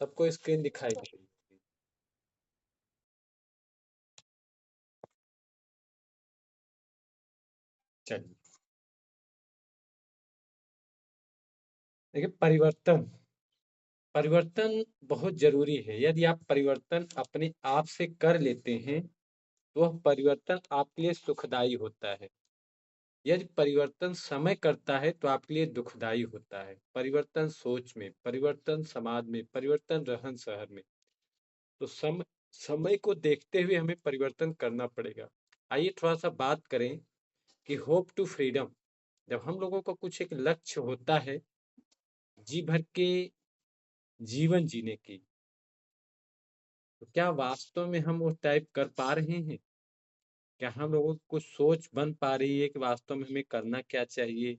सबको स्क्रीन दिखाई दे रही है। चलिए, देखिए परिवर्तन परिवर्तन बहुत जरूरी है। यदि आप परिवर्तन अपने आप से कर लेते हैं तो वह परिवर्तन आपके लिए सुखदाई होता है। यदि परिवर्तन समय करता है तो आपके लिए दुखदाई होता है। परिवर्तन सोच में, परिवर्तन समाज में, परिवर्तन रहन सहन में। तो समय को देखते हुए हमें परिवर्तन करना पड़ेगा। आइए थोड़ा सा बात करें कि होप टू फ्रीडम। जब हम लोगों का कुछ एक लक्ष्य होता है जी भर के जीवन जीने की, तो क्या वास्तव में हम वो टाइप कर पा रहे हैं? क्या हम लोगों को कुछ सोच बन पा रही है कि वास्तव में हमें करना क्या चाहिए?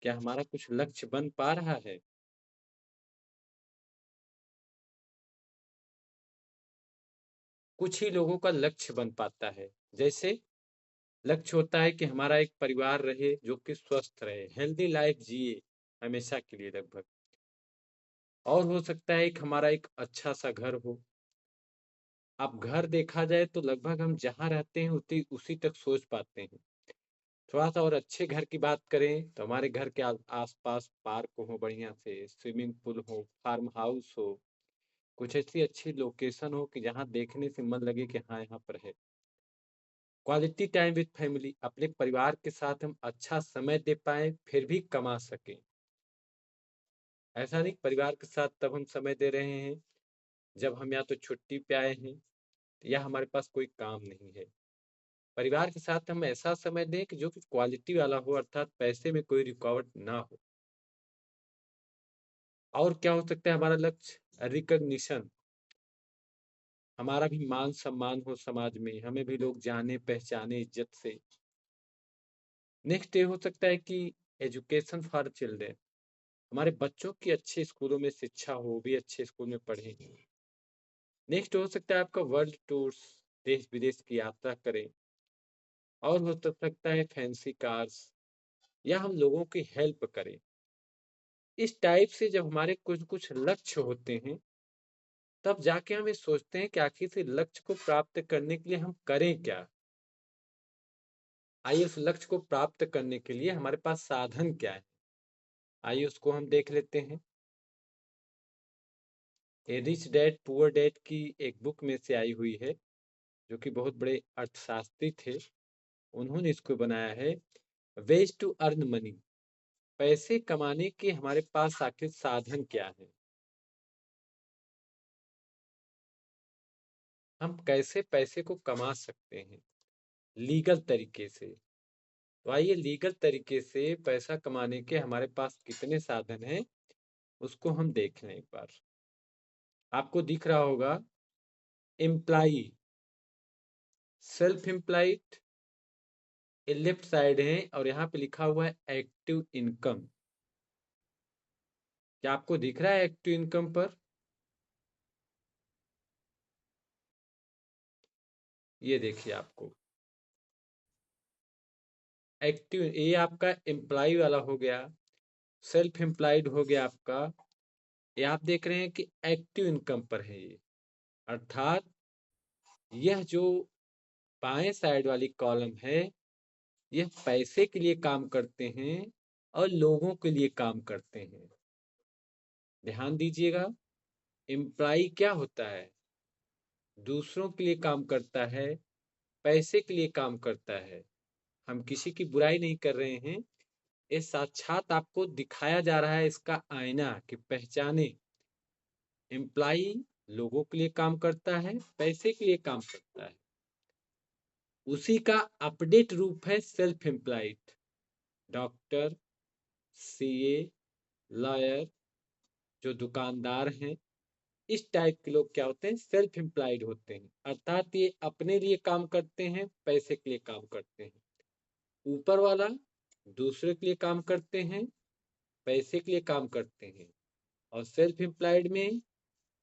क्या हमारा कुछ लक्ष्य बन पा रहा है? कुछ ही लोगों का लक्ष्य बन पाता है। जैसे लक्ष्य होता है कि हमारा एक परिवार रहे जो कि स्वस्थ रहे, हेल्दी लाइफ जिए हमेशा के लिए लगभग। और हो सकता है एक हमारा एक अच्छा सा घर हो। अब घर देखा जाए तो लगभग हम जहाँ रहते हैं उसी उसी तक सोच पाते हैं। थोड़ा सा और अच्छे घर की बात करें तो हमारे घर के आसपास पार्क हो, बढ़िया से स्विमिंग पूल हो, फार्म हाउस हो, कुछ ऐसी अच्छी लोकेशन हो कि जहाँ देखने से मन लगे कि हाँ यहाँ पर है। क्वालिटी टाइम विद फैमिली, अपने परिवार के साथ हम अच्छा समय दे पाए फिर भी कमा सकें। ऐसा नहीं परिवार के साथ तब हम समय दे रहे हैं जब हम या तो छुट्टी पे आए हैं या हमारे पास कोई काम नहीं है। परिवार के साथ हम ऐसा समय दें कि जो कि क्वालिटी वाला हो, अर्थात पैसे में कोई रुकावट ना हो। और क्या हो सकता है हमारा लक्ष्य? रिकग्निशन, हमारा भी मान सम्मान हो समाज में, हमें भी लोग जाने पहचाने इज्जत से। नेक्स्ट ये हो सकता है कि एजुकेशन फॉर चिल्ड्रेन, हमारे बच्चों की अच्छे स्कूलों में शिक्षा हो, भी अच्छे स्कूल में पढ़े। नेक्स्ट हो सकता है आपका वर्ल्ड टूर्स, देश विदेश की यात्रा करें। और हो तो सकता है फैंसी कार्स, या हम लोगों की हेल्प करें। इस टाइप से जब हमारे कुछ कुछ लक्ष्य होते हैं तब जाके हम ये सोचते हैं कि आखिर से लक्ष्य को प्राप्त करने के लिए हम करें क्या। आइए उस लक्ष्य को प्राप्त करने के लिए हमारे पास साधन क्या है, आइए उसको हम देख लेते हैं। ए रिच डैड पुअर डैड की एक बुक में से आई हुई है, जो कि बहुत बड़े अर्थशास्त्री थे, उन्होंने इसको बनाया है। वेज टू अर्न मनी, पैसे कमाने के हमारे पास आखिर साधन क्या है, हम कैसे पैसे को कमा सकते हैं लीगल तरीके से। तो आइए लीगल तरीके से पैसा कमाने के हमारे पास कितने साधन हैं उसको हम देख लें एक बार। आपको दिख रहा होगा एम्प्लाई, सेल्फ एम्प्लॉयड, ये लेफ्ट साइड है, और यहाँ पे लिखा हुआ है एक्टिव इनकम। क्या आपको दिख रहा है एक्टिव इनकम पर? ये देखिए आपको एक्टिव, ये आपका एम्प्लॉय वाला हो गया, सेल्फ एम्प्लॉयड हो गया आपका। ये आप देख रहे हैं कि एक्टिव इनकम पर है ये, अर्थात यह जो बाएं साइड वाली कॉलम है यह पैसे के लिए काम करते हैं और लोगों के लिए काम करते हैं। ध्यान दीजिएगा, एम्प्लॉय क्या होता है? दूसरों के लिए काम करता है, पैसे के लिए काम करता है। हम किसी की बुराई नहीं कर रहे हैं, ये साक्षात आपको दिखाया जा रहा है इसका आईना कि पहचाने। एम्प्लॉय लोगों के लिए काम करता है, पैसे के लिए काम करता है। उसी का अपडेट रूप है self employed. Doctor, CA, lawyer, जो दुकानदार हैं, इस टाइप के लोग क्या होते हैं? सेल्फ एम्प्लॉयड होते हैं, अर्थात ये अपने लिए काम करते हैं, पैसे के लिए काम करते हैं। ऊपर वाला दूसरे के लिए काम करते हैं, पैसे के लिए काम करते हैं। और सेल्फ एम्प्लॉयड में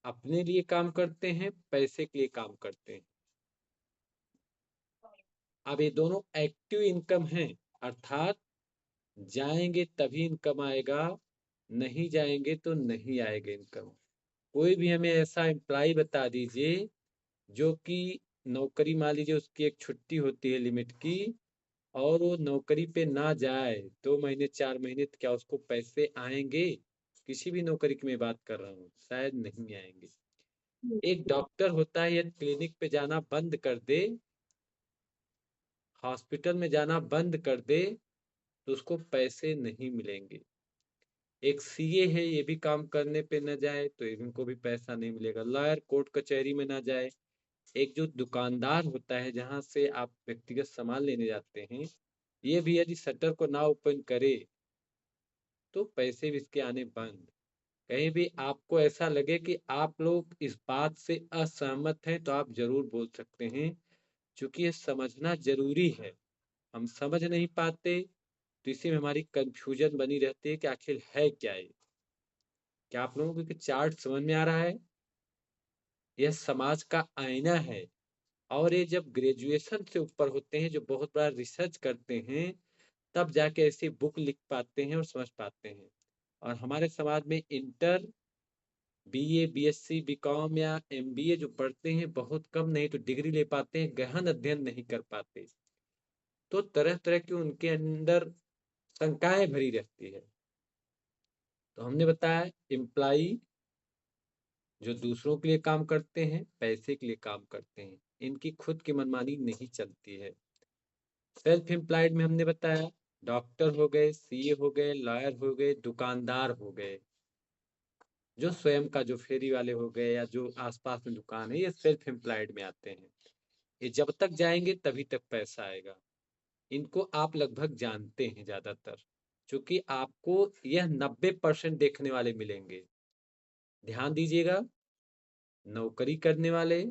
अपने लिए काम करते हैं, पैसे के लिए काम करते हैं। अब ये दोनों एक्टिव इनकम हैं, अर्थात जाएंगे तभी इनकम आएगा, नहीं जाएंगे तो नहीं आएगा इनकम। कोई भी हमें ऐसा एम्प्लॉय बता दीजिए जो कि नौकरी, मान लीजिए उसकी एक छुट्टी होती है लिमिट की, और वो नौकरी पे ना जाए 2 महीने 4 महीने, तो क्या उसको पैसे आएंगे? किसी भी नौकरी की मैं बात कर रहा हूँ, शायद नहीं आएंगे। एक डॉक्टर होता है, यदि क्लिनिक पे जाना बंद कर दे, हॉस्पिटल में जाना बंद कर दे, तो उसको पैसे नहीं मिलेंगे। एक सीए है, ये भी काम करने पे न जाए तो इनको भी पैसा नहीं मिलेगा। लॉयर कोर्ट कचहरी में ना जाए, एक जो दुकानदार होता है जहां से आप व्यक्तिगत सामान लेने जाते हैं, ये भी यदि शटर को ना ओपन करे तो पैसे भी इसके आने बंद। कहीं भी आपको ऐसा लगे कि आप लोग इस बात से असहमत हैं तो आप जरूर बोल सकते हैं, क्योंकि ये समझना जरूरी है। हम समझ नहीं पाते तो इसी में हमारी कंफ्यूजन बनी रहती है कि आखिर है क्या ये। क्या आप लोगों को चार्ट समझ में आ रहा है? यह समाज का आईना है। और ये जब ग्रेजुएशन से ऊपर होते हैं, जो बहुत बड़ा रिसर्च करते हैं, तब जाके ऐसी बुक लिख पाते हैं और समझ पाते हैं। और हमारे समाज में इंटर, बीए, बीएससी, बीकॉम या एमबीए जो पढ़ते हैं, बहुत कम, नहीं तो डिग्री ले पाते हैं, गहन अध्ययन नहीं कर पाते। तो तरह तरह की उनके अंदर शंकाएं भरी रहती है। तो हमने बताया एम्प्लाई जो दूसरों के लिए काम करते हैं, पैसे के लिए काम करते हैं, इनकी खुद की मनमानी नहीं चलती है। सेल्फ एम्प्लॉयड में हमने बताया डॉक्टर हो गए, सीए हो गए, लॉयर हो गए, दुकानदार हो गए, जो स्वयं का, जो फेरी वाले हो गए, या जो आसपास में दुकान है, ये सेल्फ एम्प्लॉयड में आते हैं। ये जब तक जाएंगे तभी तक पैसा आएगा। इनको आप लगभग जानते हैं ज्यादातर, क्योंकि आपको यह 90% देखने वाले मिलेंगे। ध्यान दीजिएगा, नौकरी करने वाले,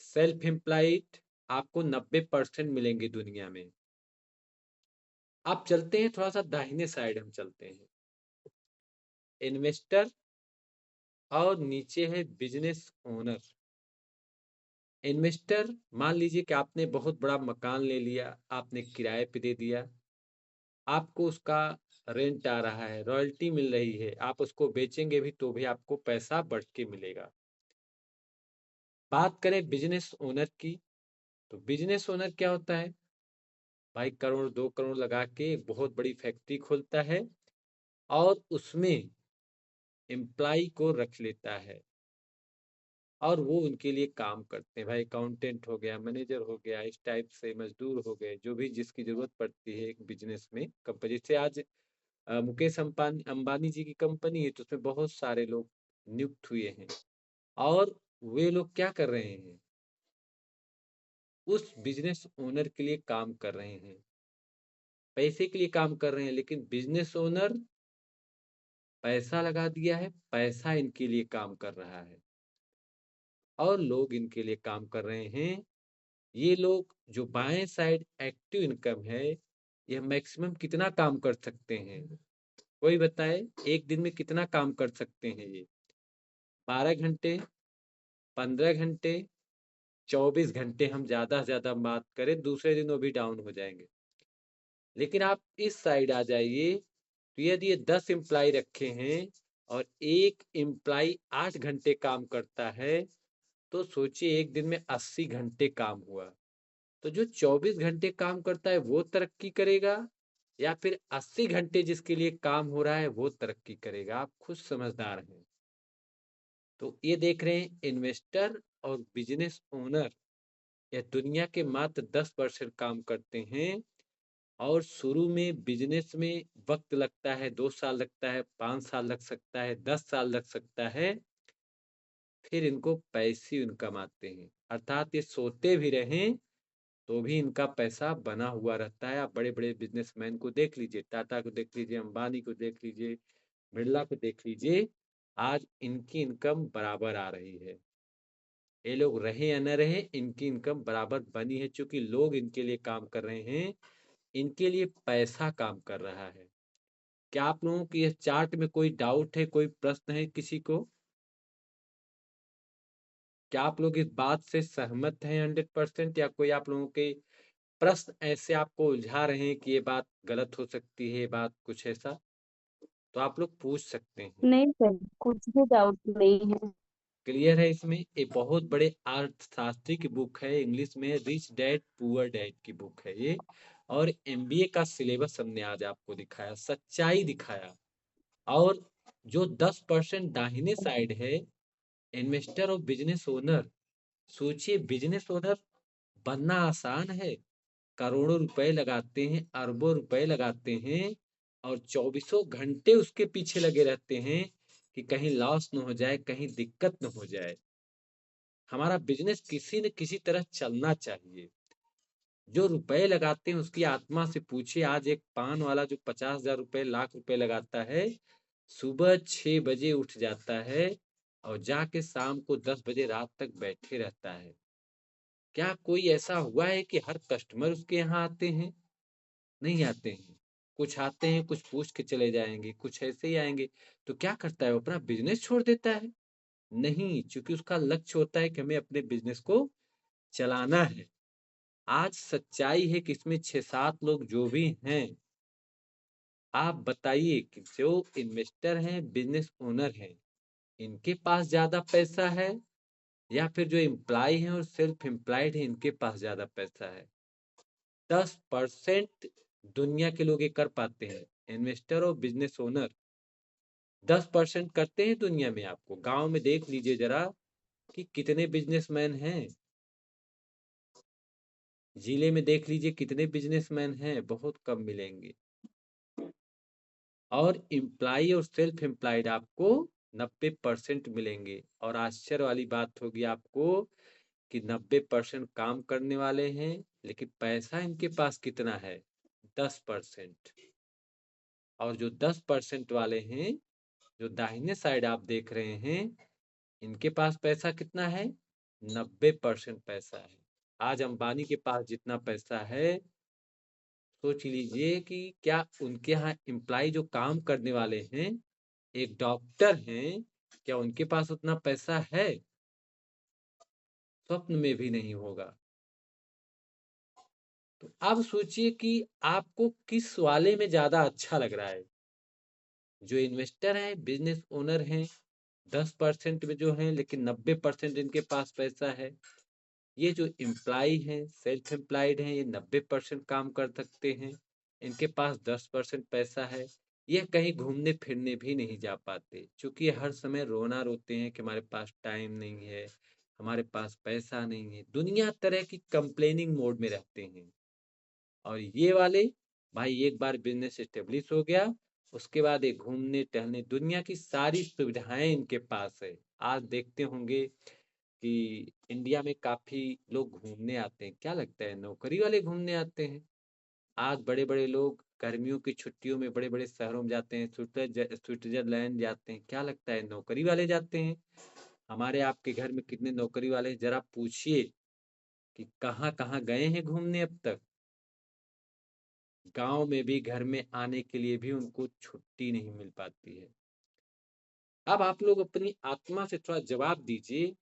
सेल्फ एम्प्लॉयड, आपको 90% मिलेंगे दुनिया में। आप चलते हैं थोड़ा सा दाहिने साइड, हम चलते हैं, इन्वेस्टर और नीचे है बिजनेस ओनर। इन्वेस्टर, मान लीजिए कि आपने बहुत बड़ा मकान ले लिया, आपने किराए पे दे दिया, आपको उसका रेंट आ रहा है, रॉयल्टी मिल रही है, आप उसको बेचेंगे भी तो भी आपको पैसा बढ़ के मिलेगा। बात करें बिजनेस ओनर की, तो बिजनेस ओनर क्या होता है? भाई करोड़ 2 करोड़ लगा के एक बहुत बड़ी फैक्ट्री खोलता है और उसमें एम्प्लाई को रख लेता है, और वो उनके लिए काम करते हैं। भाई अकाउंटेंट हो गया, मैनेजर हो गया, इस टाइप से मजदूर हो गए, जो भी जिसकी जरूरत पड़ती है एक बिजनेस में, कंपनी से। आज मुकेश अंबानी अंबानी जी की कंपनी है, तो उसमें बहुत सारे लोग नियुक्त हुए हैं, और वे लोग क्या कर रहे हैं? उस बिजनेस ओनर के लिए काम कर रहे हैं, पैसे के लिए काम कर रहे हैं, लेकिन बिजनेस ओनर पैसा लगा दिया है, पैसा इनके लिए काम कर रहा है, और लोग इनके लिए काम कर रहे हैं। ये लोग जो बाएं साइड एक्टिव इनकम है, यह मैक्सिमम कितना काम कर सकते हैं? कोई बताए, एक दिन में कितना काम कर सकते हैं ये? 12 घंटे, 15 घंटे, 24 घंटे, हम ज्यादा से ज्यादा बात करें, दूसरे दिन वो भी डाउन हो जाएंगे। लेकिन आप इस साइड आ जाइए, तो यदि ये 10 एम्प्लाई रखे हैं और एक एम्प्लाई 8 घंटे काम करता है, तो सोचिए एक दिन में 80 घंटे काम हुआ। तो जो 24 घंटे काम करता है वो तरक्की करेगा, या फिर 80 घंटे जिसके लिए काम हो रहा है वो तरक्की करेगा? आप खुद समझदार हैं। तो ये देख रहे हैं, इन्वेस्टर और बिजनेस ओनर, यह दुनिया के मात्र 10% काम करते हैं। और शुरू में बिजनेस में वक्त लगता है, 2 साल लगता है, 5 साल लग सकता है, 10 साल लग सकता है, फिर इनको पैसे इनकम आते हैं। अर्थात ये सोते भी रहें तो भी इनका पैसा बना हुआ रहता है। आप बड़े बड़े बिजनेसमैन को देख लीजिए, टाटा को देख लीजिए, अंबानी को देख लीजिए, बिरला को देख लीजिए, आज इनकी इनकम बराबर आ रही है। ये लोग रहे या न रहे, इनकी इनकम बराबर बनी है, क्योंकि लोग इनके लिए काम कर रहे हैं, इनके लिए पैसा काम कर रहा है। क्या आप लोगों की इस चार्ट में कोई डाउट है, कोई प्रश्न है किसी को? क्या आप लोग इस बात से सहमत हैं 100%, या कोई आप लोगों के प्रश्न ऐसे आपको उलझा रहे हैं कि ये बात गलत हो सकती है, ये बात कुछ ऐसा? तो आप लोग पूछ सकते हैं। नहीं सर, कुछ भी डाउट नहीं है। क्लियर है? इसमें एक बहुत बड़े अर्थशास्त्री की बुक है, इंग्लिश में रिच डैड पुअर डैड की बुक है ये। और एमबीए का सिलेबस हमने आज आपको दिखाया, सच्चाई दिखाया। और जो 10% दाहिने साइड है, इन्वेस्टर और बिजनेस ओनर, सोचिए बिजनेस ओनर बनना आसान है। करोड़ों रुपए लगाते हैं, अरबों रुपए लगाते हैं, और चौबीसों घंटे उसके पीछे लगे रहते हैं कि कहीं लॉस न हो जाए, कहीं दिक्कत न हो जाए। हमारा बिजनेस किसी न किसी तरह चलना चाहिए। जो रुपए लगाते हैं उसकी आत्मा से पूछिए। आज एक पान वाला जो 50,000 रुपए, लाख रुपए लगाता है, सुबह 6 बजे उठ जाता है और जाके शाम को 10 बजे रात तक बैठे रहता है। क्या कोई ऐसा हुआ है कि हर कस्टमर उसके यहाँ आते हैं? नहीं आते हैं। कुछ आते हैं, कुछ पूछ के चले जाएंगे, कुछ ऐसे ही आएंगे। तो क्या करता है वो? अपना बिजनेस छोड़ देता है? नहीं, क्योंकि उसका लक्ष्य होता है कि हमें अपने बिजनेस को चलाना है। आज सच्चाई है कि इसमें 6-7 लोग जो भी हैं, आप बताइए कि जो इन्वेस्टर हैं, बिजनेस ओनर हैं, इनके पास ज्यादा पैसा है, या फिर जो एम्प्लॉय हैं और सेल्फ एम्प्लॉयड हैं, इनके पास ज्यादा पैसा है? 10% दुनिया के लोग ये कर पाते हैं, इन्वेस्टर और बिजनेस ओनर। 10% करते हैं दुनिया में। आपको गांव में देख लीजिए जरा कि कितने बिजनेसमैन हैं। जिले में देख लीजिए कितने बिजनेसमैन हैं, बहुत कम मिलेंगे। और एम्प्लॉय और सेल्फ एम्प्लॉयड आपको 90% मिलेंगे। और आश्चर्य वाली बात होगी आपको कि 90% काम करने वाले हैं, लेकिन पैसा इनके पास कितना है? 10%। और जो 10% वाले हैं, जो दाहिने साइड आप देख रहे हैं, इनके पास पैसा कितना है? 90% पैसा है। आज अंबानी के पास जितना पैसा है, सोच लीजिए कि क्या उनके यहाँ एम्प्लॉय जो काम करने वाले हैं, एक डॉक्टर हैं, क्या उनके पास उतना पैसा है? स्वप्न में भी नहीं होगा। तो अब सोचिए कि आपको किस वाले में ज्यादा अच्छा लग रहा है। जो इन्वेस्टर है, बिजनेस ओनर हैं, 10% में जो हैं, लेकिन 90% इनके पास पैसा है। ये जो एम्प्लॉय हैं, सेल्फ एम्प्लॉयड हैं, ये 90% काम कर सकते हैं, इनके पास 10% पैसा है। ये कहीं घूमने फिरने भी नहीं जा पाते, क्योंकि ये हर समय रोना रोते हैं कि हमारे पास टाइम नहीं है, हमारे पास पैसा नहीं है, दुनिया तरह की कंप्लेनिंग मोड में रहते हैं। और ये वाले भाई, एक बार बिजनेस एस्टेब्लिश हो गया, उसके बाद ये घूमने टहलने, दुनिया की सारी सुविधाएं इनके पास है। आज देखते होंगे कि इंडिया में काफी लोग घूमने आते हैं। क्या लगता है, नौकरी वाले घूमने आते हैं? आज बड़े बड़े लोग गर्मियों की छुट्टियों में बड़े बड़े शहरों में जाते हैं, स्विट्जरलैंड जाते हैं। क्या लगता है, नौकरी वाले जाते हैं? हमारे आपके घर में कितने नौकरी वाले हैं? जरा पूछिए कि कहाँ कहाँ गए हैं घूमने अब तक। गांव में भी घर में आने के लिए भी उनको छुट्टी नहीं मिल पाती है। अब आप लोग अपनी आत्मा से थोड़ा जवाब दीजिए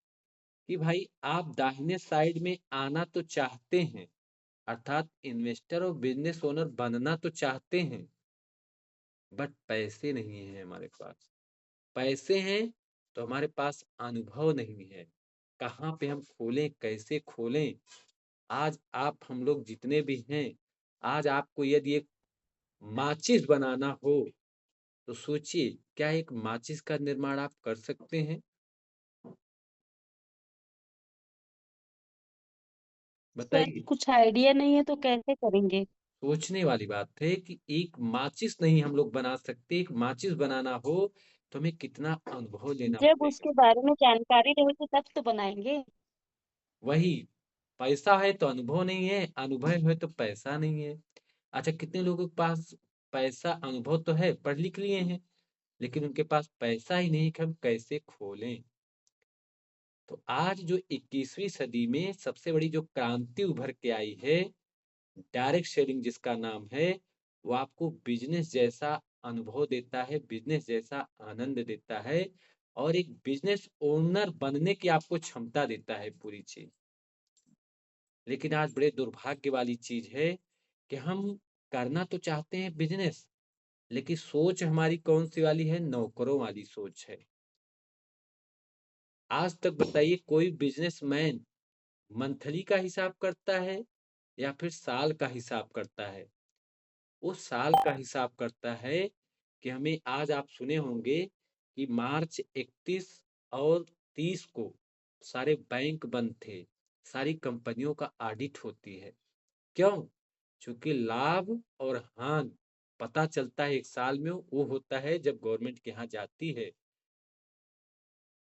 कि भाई, आप दाहिने साइड में आना तो चाहते हैं, अर्थात इन्वेस्टर और बिजनेस ओनर बनना तो चाहते हैं, बट पैसे नहीं है हमारे पास। पैसे हैं तो हमारे पास अनुभव नहीं है। कहाँ पे हम खोलें, कैसे खोलें? आज आप हम लोग जितने भी हैं, आज आपको यदि एक माचिस बनाना हो, तो सोचिए क्या एक माचिस का निर्माण आप कर सकते हैं? सर बताइए। कुछ आइडिया नहीं है तो कैसे करेंगे? सोचने वाली बात है कि एक माचिस नहीं हम लोग बना सकते। एक माचिस बनाना हो तो हमें कितना अनुभव लेना जब पड़ेगा। उसके बारे में जानकारी रहेगी तब तो बनाएंगे। वही, पैसा है तो अनुभव नहीं है, अनुभव है तो पैसा नहीं है। अच्छा, कितने लोगों के पास पैसा, अनुभव तो है, पढ़ लिख लिए हैं, लेकिन उनके पास पैसा ही नहीं कि हम कैसे खोलें। तो आज जो 21वीं सदी में सबसे बड़ी जो क्रांति उभर के आई है, डायरेक्ट सेलिंग जिसका नाम है, वो आपको बिजनेस जैसा अनुभव देता है, बिजनेस जैसा आनंद देता है, और एक बिजनेस ओनर बनने की आपको क्षमता देता है पूरी चीज। लेकिन आज बड़े दुर्भाग्य वाली चीज है कि हम करना तो चाहते हैं बिजनेस, लेकिन सोच हमारी कौन सी वाली है? नौकरों वाली सोच है। आज तक बताइए कोई बिजनेसमैन मंथली का हिसाब करता है या फिर साल का हिसाब करता है? वो साल का हिसाब करता है कि हमें, आज आप सुने होंगे कि मार्च 31 और 30 को सारे बैंक बंद थे, सारी कंपनियों का ऑडिट होती है। क्यों? क्योंकि लाभ और हानि पता चलता है एक साल में, वो होता है जब गवर्नमेंट के यहाँ जाती है।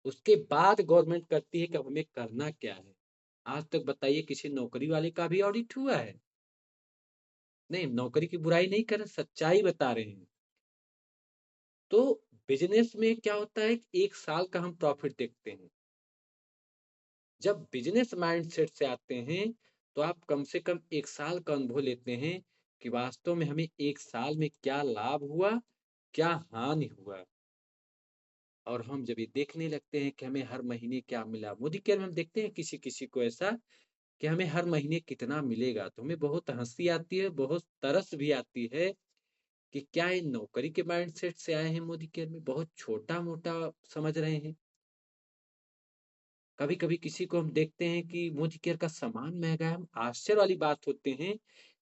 उसके बाद गवर्नमेंट करती है कि अब हमें करना क्या है। आज तक बताइए किसी नौकरी वाले का भी ऑडिट हुआ है? नहीं, नौकरी की बुराई नहीं कर रहे, सच्चाई बता रहे हैं। तो बिजनेस में क्या होता है कि एक साल का हम प्रॉफिट देखते हैं। जब बिजनेस माइंडसेट से आते हैं तो आप कम से कम एक साल का अनुभव लेते हैं कि वास्तव में हमें एक साल में क्या लाभ हुआ, क्या हानि हुआ। और हम जब ये देखने लगते हैं कि हमें हर महीने क्या मिला, मोदी केयर में हम देखते हैं किसी किसी को ऐसा कि हमें हर महीने कितना मिलेगा, तो हमें बहुत हंसी आती है, बहुत तरस भी आती है कि क्या ये नौकरी के माइंडसेट से आए हैं मोदी केयर में, बहुत छोटा मोटा समझ रहे हैं। कभी कभी किसी को हम देखते हैं कि मोदी केयर का सामान महंगा है, हम आश्चर्य वाली बात होते हैं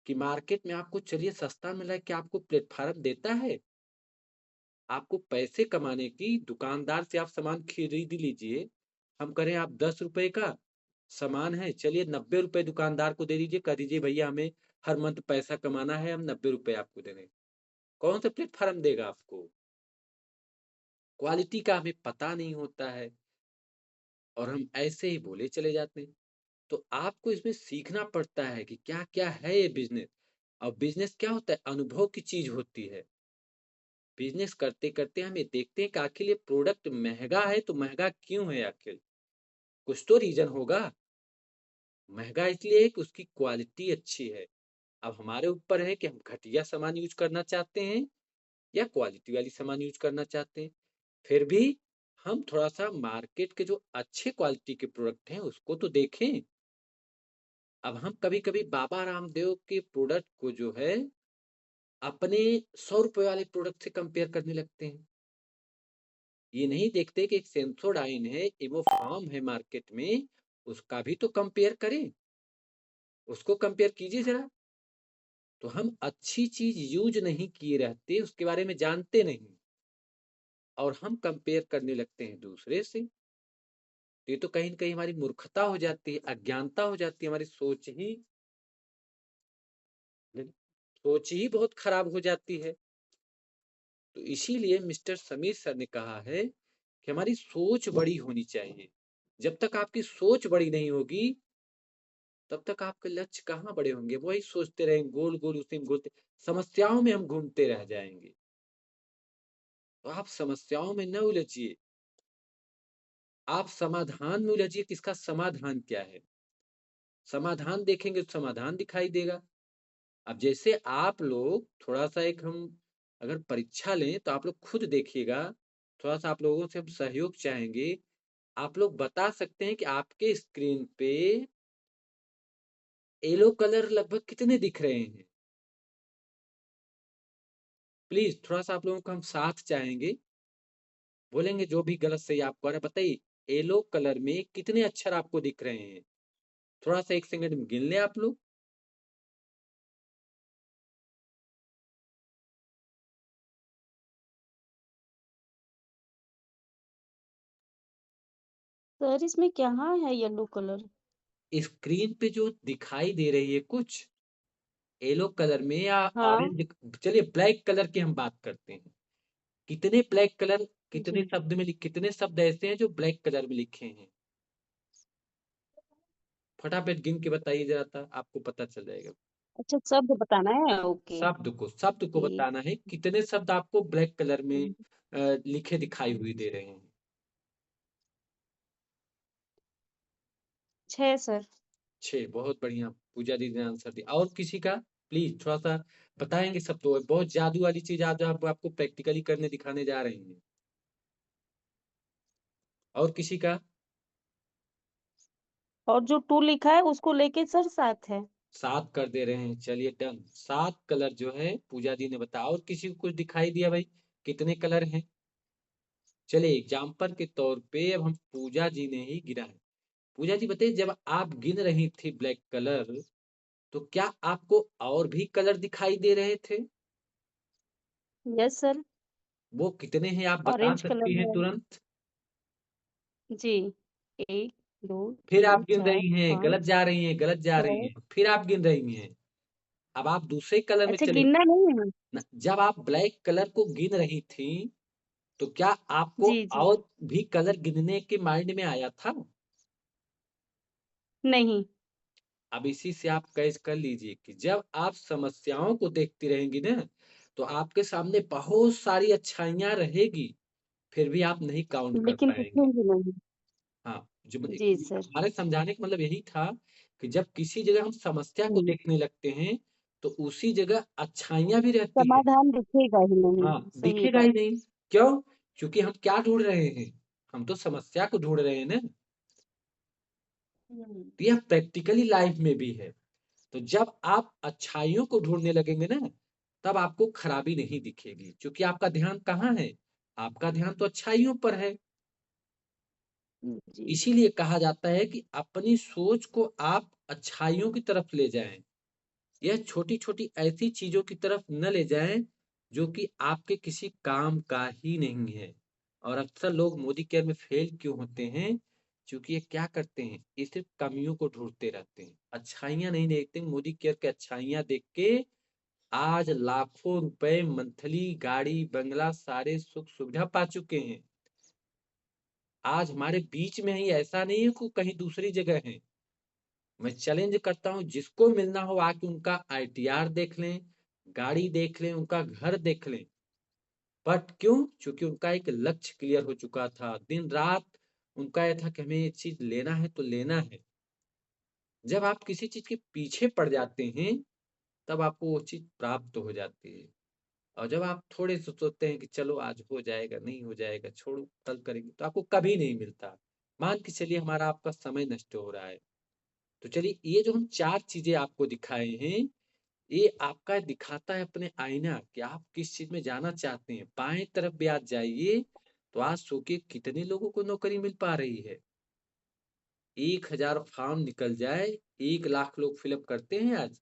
कि मार्केट में आपको चलिए सस्ता मिल रहा है, क्या आपको प्लेटफॉर्म देता है? आपको पैसे कमाने की, दुकानदार से आप सामान खरीद लीजिए। हम करें आप 10 रुपए का सामान है, चलिए 90 रुपए दुकानदार को दे दीजिए, कह दीजिए भैया हमें हर मंथ पैसा कमाना है, हम 90 रुपए आपको दे रहे हैं। कौन सा प्लेटफॉर्म देगा आपको? क्वालिटी का हमें पता नहीं होता है और हम ऐसे ही बोले चले जाते हैं। तो आपको इसमें सीखना पड़ता है कि क्या क्या है ये बिजनेस। और बिजनेस क्या होता है? अनुभव की चीज होती है। बिजनेस करते करते हम ये देखते हैं कि आखिर ये प्रोडक्ट महंगा है तो महंगा क्यों है? आखिर कुछ तो रीजन होगा। महंगा इसलिए है कि उसकी क्वालिटी अच्छी है। अब हमारे ऊपर है कि हम घटिया सामान यूज करना चाहते हैं या क्वालिटी वाली सामान यूज करना चाहते हैं। फिर भी हम थोड़ा सा मार्केट के जो अच्छे क्वालिटी के प्रोडक्ट हैं उसको तो देखें। अब हम कभी कभी बाबा रामदेव के प्रोडक्ट को जो है अपने 100 रुपए वाले प्रोडक्ट से कंपेयर करने लगते हैं। ये नहीं देखते कि एक सेंसोडाइन है, इवोफार्म है मार्केट में, उसका भी तो कंपेयर करें, उसको कंपेयर कीजिए जरा। तो हम अच्छी चीज यूज नहीं किए रहते, उसके बारे में जानते नहीं और हम कंपेयर करने लगते हैं दूसरे से। तो ये तो कहीं ना कहीं हमारी मूर्खता हो जाती है, अज्ञानता हो जाती है, हमारी सोच ही बहुत खराब हो जाती है। तो इसीलिए मिस्टर समीर सर ने कहा है कि हमारी सोच बड़ी होनी चाहिए। जब तक आपकी सोच बड़ी नहीं होगी तब तक आपके लक्ष्य कहाँ बड़े होंगे? वही सोचते रहेंगे, गोल गोल उसी में घूमते, समस्याओं में हम घूमते रह जाएंगे। तो आप समस्याओं में न उलझिए, आप समाधान में उलझिए कि इसका समाधान क्या है। समाधान देखेंगे तो समाधान दिखाई देगा। अब जैसे आप लोग थोड़ा सा एक हम अगर परीक्षा लें तो आप लोग खुद देखिएगा, थोड़ा सा आप लोगों से हम सहयोग चाहेंगे। आप लोग बता सकते हैं कि आपके स्क्रीन पे येलो कलर लगभग कितने दिख रहे हैं? प्लीज थोड़ा सा आप लोगों को हम साथ चाहेंगे, बोलेंगे जो भी गलत सही आपको आ रहा है बताइए। येलो कलर में कितने अक्षर आपको दिख रहे हैं? थोड़ा सा एक सेकंड में गिन ले आप लोग। सर इसमें कहाँ है येलो कलर? स्क्रीन पे जो दिखाई दे रही है कुछ येलो कलर में या हाँ ऑरेंज, चलिए ब्लैक कलर की हम बात करते हैं। कितने ब्लैक कलर, कितने जी। शब्द में कितने शब्द ऐसे हैं जो ब्लैक कलर में लिखे हैं? फटाफट गिन के बताइए जरा, था आपको पता चल जाएगा। अच्छा शब्द बताना है, ओके। शब्द को ठीक। बताना है, कितने शब्द आपको ब्लैक कलर में लिखे दिखाई हुए दे रहे हैं? 6 सर। 6, बहुत बढ़िया, पूजा दीदी ने आंसर दिया। और किसी का? प्लीज थोड़ा सा बताएंगे। सब तो बहुत जादू वाली चीज आज आपको प्रैक्टिकली करने दिखाने जा रहे हैं। और किसी का? और जो 2 लिखा है उसको लेके सर 7 है। 7 कर दे रहे हैं, चलिए डन। 7 कलर जो है पूजा जी ने बताया। और किसी को कुछ दिखाई दिया भाई, कितने कलर हैं? चलिए एग्जाम्पल के तौर पे अब हम पूजा जी ने ही गिना है। पूजा जी बताइए, जब आप गिन रही थी ब्लैक कलर, तो क्या आपको और भी कलर दिखाई दे रहे थे? Yes sir. वो कितने हैं आप बता ऑरेंज सकती कलर हैं है। तुरंत? जी। 1, 2, फिर आप 3, गिन 4, रही हैं, गलत 5, जा रही हैं, गलत जा रही 6। हैं, फिर आप गिन रही हैं। अब आप दूसरे कलर में अच्छा, चले। गिनना नहीं है? जब आप ब्लैक कलर को गिन रही थी, तो क्या आपको जी, जी। और भी कलर गिनने के माइंड में आया था? नहीं। अब इसी से आप कैच कर लीजिए कि जब आप समस्याओं को देखती रहेंगी ना, तो आपके सामने बहुत सारी अच्छाइयां रहेगी, फिर भी आप नहीं काउंट कर लेकिन पाएंगे। दिखेंगे नहीं। हाँ, जो जी सर। हमारे समझाने का मतलब यही था कि जब किसी जगह हम समस्या को हुँ। देखने लगते हैं, तो उसी जगह अच्छाइयां भी रहती हैं। समाधान दिखेगा ही नहीं। हाँ, सही दिखेगा ही बात। नहीं। क्यों? क्योंकि हम क्या ढूंढ रहे हैं? हम तो समस्या को ढूंढ रहे हैं ना। हुँ। तो यह प्रैक्टिकली लाइफ में भी है। तो जब आप अच्छाइयों को ढूंढने लगेंगे ना, तब आपको खराबी नहीं दिखेगी, क्योंकि आपका ध्यान कहाँ है? आपका ध्यान तो अच्छाइयों पर है। जी। इसीलिए कहा जाता है कि अपनी सोच को आप अच्छाइयों की तरफ ले जाएं। यह छोटी-छोटी ऐसी चीज़ों की तरफ न ले जाएँ, जो कि आपके किसी काम का ही नहीं है। और अक्सर लोग मोदी केयर में फेल क्यों होते हैं? क्योंकि ये क्या करते हैं? ये सिर्फ़ कमियों को ढूँढते रहते हैं, अच्छाइयाँ नहीं देखते। मोदी केयर की अच्छाइयाँ देख के आज लाखों रुपए मंथली गाड़ी, बंगला सारे सुख-सुविधा पा चुके हैं। आज हमारे बीच में ही, ऐसा नहीं है कि कहीं दूसरी जगह हैं। मैं चैलेंज करता हूँ, जिसको मिलना हो आके उनका आईटीआर देख लें, गाड़ी देख लें, उनका घर देख लें। बट क्यों? क्योंकि उनका एक लक्ष्य क्लियर हो चुका था। दिन रात उनका यह था कि हमें ये चीज लेना है तो लेना है। जब आप किसी चीज के पीछे पड़ जाते हैं, तब आपको वो चीज प्राप्त हो जाती है। और जब आप थोड़े से सोचते हैं कि चलो आज हो जाएगा, नहीं हो जाएगा, छोड़ो कल करेंगे, तो आपको कभी नहीं मिलता। मान के चलिए हमारा आपका समय नष्ट हो रहा है। तो चलिए, ये जो हम 4 चीजें आपको दिखाए हैं, ये आपका दिखाता है अपने आईना कि आप किस चीज में जाना चाहते हैं। बाएं तरफ भी आज जाइए, तो आज सोचिए कितने लोगों को नौकरी मिल पा रही है। 1000 फॉर्म निकल जाए, 1 लाख लोग फिलअप करते हैं आज।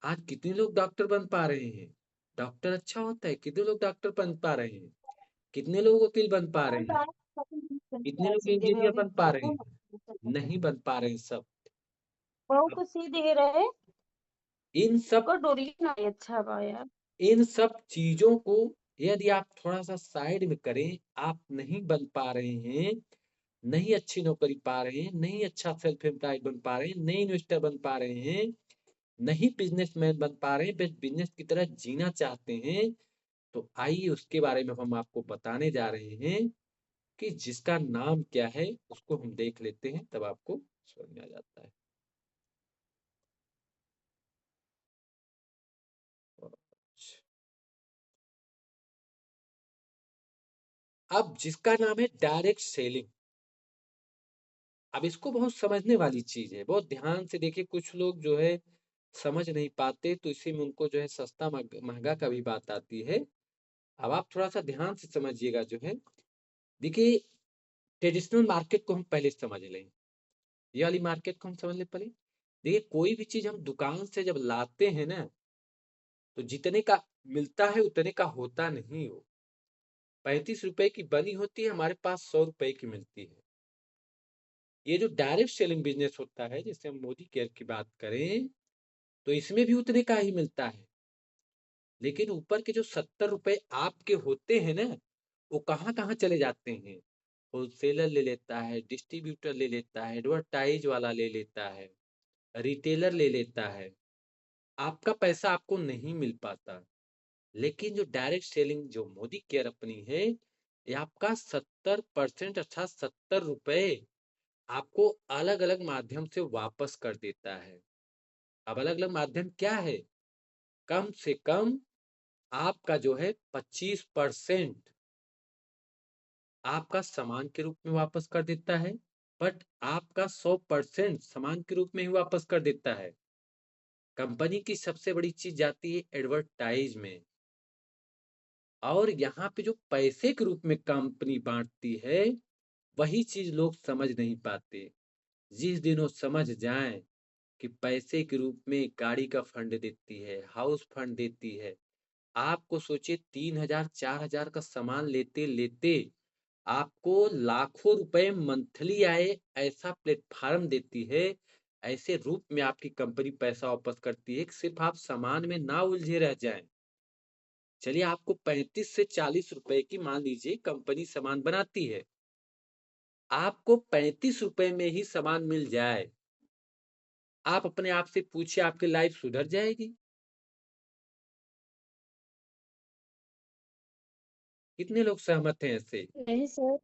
आज कितने लोग डॉक्टर बन पा रहे हैं? डॉक्टर अच्छा होता है, कितने लोग डॉक्टर बन पा रहे हैं? कितने लोग वकील बन पा रहे हैं? कितने लोग सीधे में इंजीनियर अभी बन पा रहे बहू हैं? नहीं बन पा रहे हैं सब। बहू अब को सी दे रहे। इन सब ओकर डोरी ना अच्छा बा यार। इन सब चीजों को यदि आप थोड़ा सा साइड में करें, आप नहीं बन पा रहे हैं, नहीं अच्छी नौकरी पा रहे हैं, नहीं अच्छा सेल्फ एम्प्लॉयड बन पा रहे हैं, नहीं इन्वेस्टर बन पा रहे हैं, नहीं बिजनेसमैन बन पा रहे हैं, बस बिजनेस की तरह जीना चाहते हैं, तो आइए उसके बारे में हम आपको बताने जा रहे हैं कि जिसका नाम क्या है, उसको हम देख लेते हैं, तब आपको समझ में आ जाता है। अब जिसका नाम है डायरेक्ट सेलिंग। अब इसको बहुत समझने वाली चीज है, बहुत ध्यान से देखिए। कुछ लोग जो है समझ नहीं पाते, तो इसी में उनको जो है सस्ता महंगा का भी बात आती है। अब आप थोड़ा सा ध्यान से समझिएगा जो है। देखिए, ट्रेडिशनल मार्केट को हम पहले समझ लें। ये वाली मार्केट को हम समझ ले पहले। देखिए, कोई भी चीज हम दुकान से जब लाते हैं ना, तो जितने का मिलता है उतने का होता नहीं हो। 35 रुपए की बनी होती है, हमारे पास 100 रुपए की मिलती है। ये जो डायरेक्ट सेलिंग बिजनेस होता है, जैसे हम मोदी केयर की बात करें, तो इसमें भी उतने का ही मिलता है। लेकिन ऊपर के जो 70 रुपए आपके होते हैं ना, वो कहाँ कहाँ चले जाते हैं? होलसेलर ले लेता है, डिस्ट्रीब्यूटर ले लेता है, एडवर्टाइज वाला ले लेता है, रिटेलर ले लेता है। आपका पैसा आपको नहीं मिल पाता। लेकिन जो डायरेक्ट सेलिंग जो मोदी केयर अपनी है, ये आपका 70% अर्थात 70 रुपए आपको अलग अलग माध्यम से वापस कर देता है। अब अलग अलग माध्यम क्या है? कम से कम आपका जो है 25% आपका सामान के रूप में वापस कर देता है। बट आपका 100% सामान के रूप में ही वापस कर देता है। कंपनी की सबसे बड़ी चीज जाती है एडवर्टाइज में, और यहाँ पे जो पैसे के रूप में कंपनी बांटती है वही चीज लोग समझ नहीं पाते। जिस दिन वो समझ जाएं कि पैसे के रूप में गाड़ी का फंड देती है, हाउस फंड देती है, आपको सोचिए 3,000 4,000 का सामान लेते लेते आपको लाखों रुपए मंथली आए, ऐसा प्लेटफॉर्म देती है, ऐसे रूप में आपकी कंपनी पैसा वापस करती है कि सिर्फ आप सामान में ना उलझे रह जाएं। चलिए आपको 35 से 40 रुपए की मान लीजिए कंपनी सामान बनाती है, आपको 35 रुपए में ही सामान मिल जाए, आप अपने आप से पूछिए आपकी लाइफ सुधर जाएगी? कितने लोग सहमत हैं इससे? नहीं सर।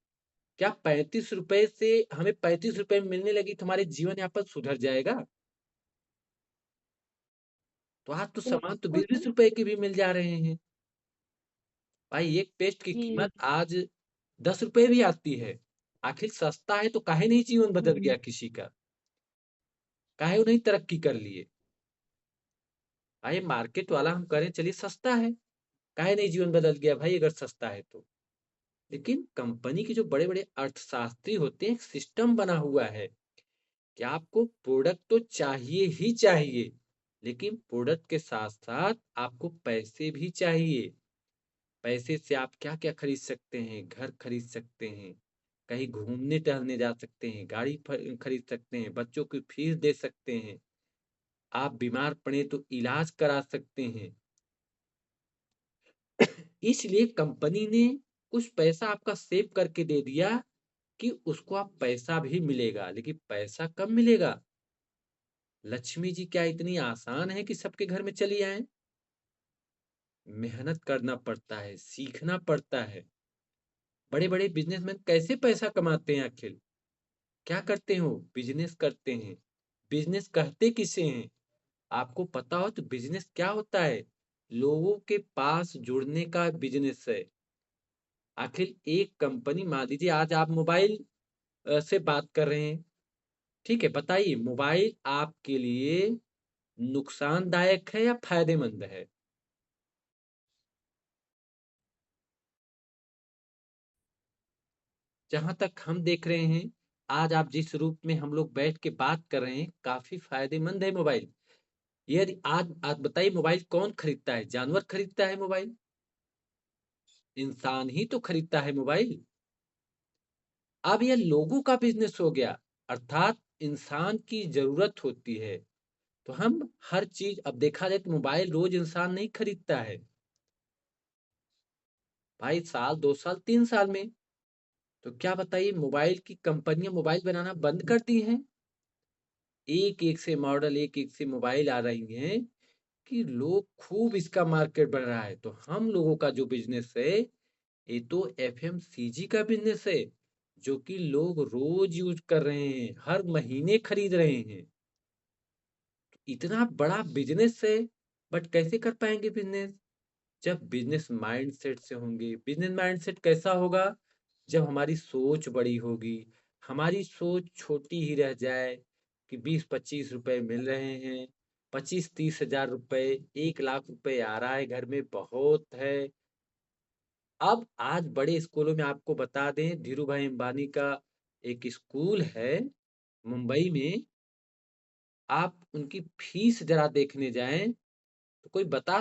क्या 35 रुपए से हमें 35 रुपए मिलने लगी तो हमारे जीवन यापन सुधर जाएगा? तो आज तो सामान तो बिल्कुल 20-20 रुपए के भी मिल जा रहे हैं। भाई एक पेस्ट की जी। कीमत आज 10 रुपए भी आती है। आखिर सस्ता है तो काहे नहीं जीवन बदल हम्म। गया किसी का? काहे वो नहीं तरक्की कर लिए? भाई मार्केट वाला हम करें चलिए सस्ता है, काहे नहीं जीवन बदल गया भाई अगर सस्ता है तो? लेकिन कंपनी के जो बड़े-बड़े अर्थशास्त्री होते हैं, एक सिस्टम बना हुआ है कि आपको प्रोडक्ट तो चाहिए ही चाहिए, लेकिन प्रोडक्ट के साथ-साथ आपको पैसे भी चाहिए। पैसे से आप क्या-क्या खरीद सकते हैं? घर खरीद सकते हैं, कहीं घूमने-टहलने जा सकते हैं, गाड़ी खरीद सकते हैं, बच्चों की फीस दे सकते हैं, आप बीमार पड़े तो इलाज करा सकते हैं। इसलिए कंपनी ने कुछ पैसा आपका सेव करके दे दिया कि उसको आप पैसा भी मिलेगा, लेकिन पैसा कब मिलेगा? लक्ष्मी जी क्या इतनी आसान है कि सबके घर में चली आएँ? मेहनत करना पड़ता है, सीखना पड़ता है। बड़े-बड़े बिज़नेसमैन कैसे पैसा कमाते हैं आखिर? क्या करते हैं वो? बिज़नेस करते हैं। बिज़नेस कहते किसे हैं? आपको पता हो तो बिज़नेस क्या होता है? लोगों के पास जुड़ने का बिज़नेस है। आखिर एक कंपनी मान लीजिए आज आप मोबाइल से बात कर रहे हैं, ठीक है? बताइए मोबाइल आपके लिए नुकसानदायक है या फ़ायदेमंद है? जहाँ तक हम देख रहे हैं, आज आप जिस रूप में हम लोग बैठ के बात कर रहे हैं, काफ़ी फ़ायदेमंद है मोबाइल। यदि आज बताइए मोबाइल कौन खरीदता है? जानवर खरीदता है मोबाइल? इंसान ही तो खरीदता है मोबाइल। अब ये लोगों का बिज़नेस हो गया, अर्थात इंसान की ज़रूरत होती है, तो हम हर चीज़ अब देखा जाए तो मोबाइल रोज़ इंसान नहीं खरीदता है। भाई साल, 2 साल, 3 साल में। तो क्या बताइए मोबाइल की कंपनियाँ मोबाइल बनाना बंद कर दी हैं? एक-एक से मॉडल, एक-एक से मोबाइल आ रही हैं कि लोग खूब इसका मार्केट बढ़ रहा है। तो हम लोगों का जो बिज़नेस है, ये तो एफएमसीजी का बिज़नेस है, जो कि लोग रोज़ यूज़ कर रहे हैं, हर महीने खरीद रहे हैं। इतना बड़ा बिज़नेस है, बट कैसे कर पाएँगे बिज़नेस? जब बिज़नेस माइंडसेट से होंगे। बिज़नेस माइंडसेट कैसा होगा? जब हमारी सोच बड़ी होगी, हमारी सोच छोटी ही रह जाए कि 20-25 रुपए मिल रहे हैं, 25-30 हज़ार रुपए, 1 लाख रुपए आ रहा है घर में बहुत है। अब आज बड़े स्कूलों में आपको बता दें धीरूभाई अंबानी का एक स्कूल है मुंबई में, आप उनकी फीस ज़रा देखने जाएँ तो कोई बता